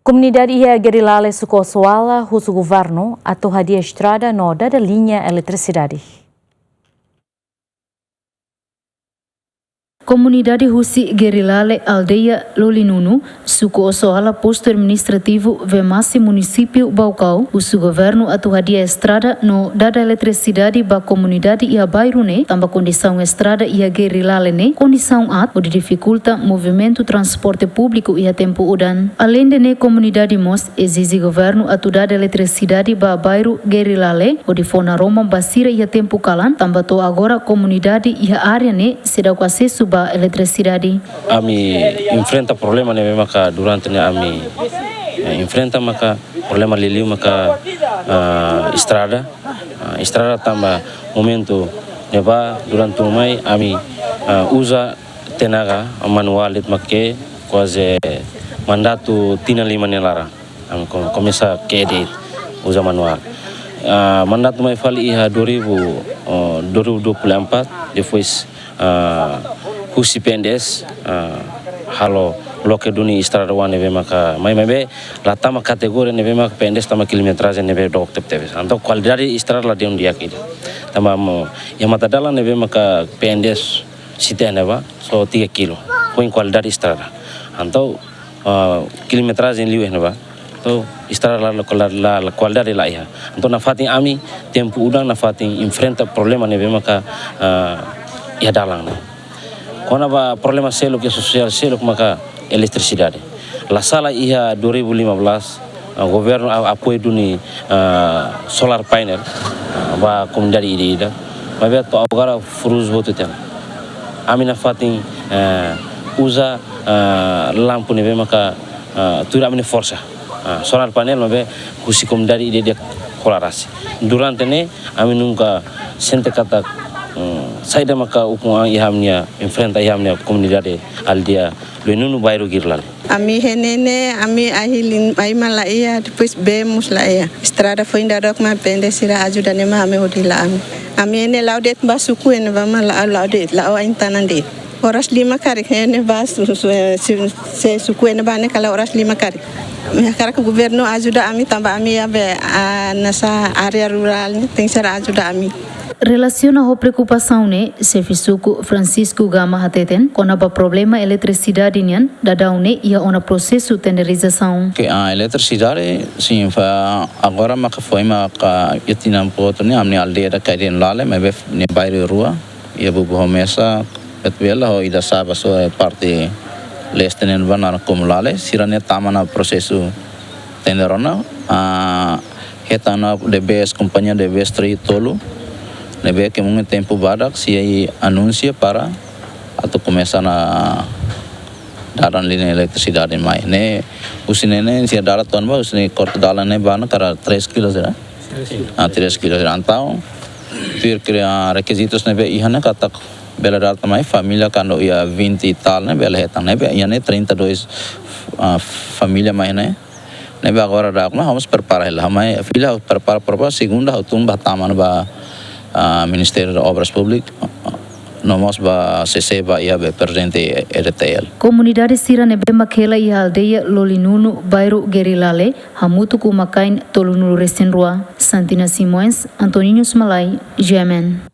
Comunidade ia gerilale sucosoala husu governo atau hadia estrada no dada linha eletricidade. Comunidade Husi Gerilale Aldeia Lolinunu, suku osoala posto administrativo Vemasi município Baucau, o governo atuadia estrada no dada eletricidade ba comunidade ia bairro tamba condição estrada ia Gerilale condição o de dificulta movimento transporte público ia tempo udan. Além de comunidade mos exige governo atuada eletricidade ba bairro Gerilale, o de fona Roma basira ia tempo kalan, tamba to agora comunidade ia área sedang acesso ba eletricidade. Ami enfrenta problema maka durante ami enfrenta maka problema liliu maka estrada tamba momento neba durante mai ami usa tenaga manual make quase mandato tina lima nelara ami começa que usa manual mandato mai fali iha 2024 depois Husi pendes halo bloque duni estrada wane be maka mai be latama kategori nebe maka pendes tama kilometragem nebe dokter teves anto qualidade estrada la deun dia kida tama yang mata dalan nebe maka pendes site neba so 3 kilo poin qualidade estrada anto kilometragem liu neba to estrada la qualidade la iha anto na fatin ami tempo udang na fatin enfrenta problema nebe maka ia dalang Kona ba problema selo que social selo maka eletricidade. La sala ia 2015 governo apoio duni solar panel ba comunidade ida. Mas to agora fruz voto tem. Amina fatin usa lampu nebe maka tura amina força. Solar panel mabe kusi comunidade ida kolarasi. Durante amin nunca sente kata saída maka ukuma ihamnya enfrenta ihamnya comunidade aldeia Lolinunu bairro Gerilale. Ami henene ami ahilin ai malaia depois bemos laia estrada foi ainda ma pende sira ajuda nema ame hodila ami ene laudet basuku ene vama laudet la intanande horas 5 kari ene basu se suku ene bane kala horas 5 kari Karena governo ajuda ami tambah ami abe nasa area rural tem sira ajuda ami. Relaciona a preocupação Sefisuku Francisco Gama Hateten com o problema eletricidade dadaune ia ona processo tenderização. Que a eletricidade sim agora maka foi maka yatinam poto amni aldeia da kaiden lale mas ne bairro rua ia bubu homesa etwela ho ida saba so parte leste nen bana comulale sirane tamana processo tenderona hetana DBS companhia DBS 3 tolo Nebe que muito tempo badak se anuncia para atau começar a dar linha eletricidade mais usine se dar ton ba usine corta dalan bana cara 3 kilos era 3 kilos então ter criar requisitos nebe ihana kata bela data mai família quando ia 20 e tal bela hetang nebe ia 32 família mais nebe agora dá vamos preparar ela mai filha prepara para segunda tumba taman ba Ministério de Obras Públicas, nós ba CC ba ia be presente RTL. Comunidade Sira nebe makela ia aldeia Lolinunu bairro Gerilale, hamutu ku makain tolunuru resenrua, Santina Simões, Antoninho Smalai, Gemen.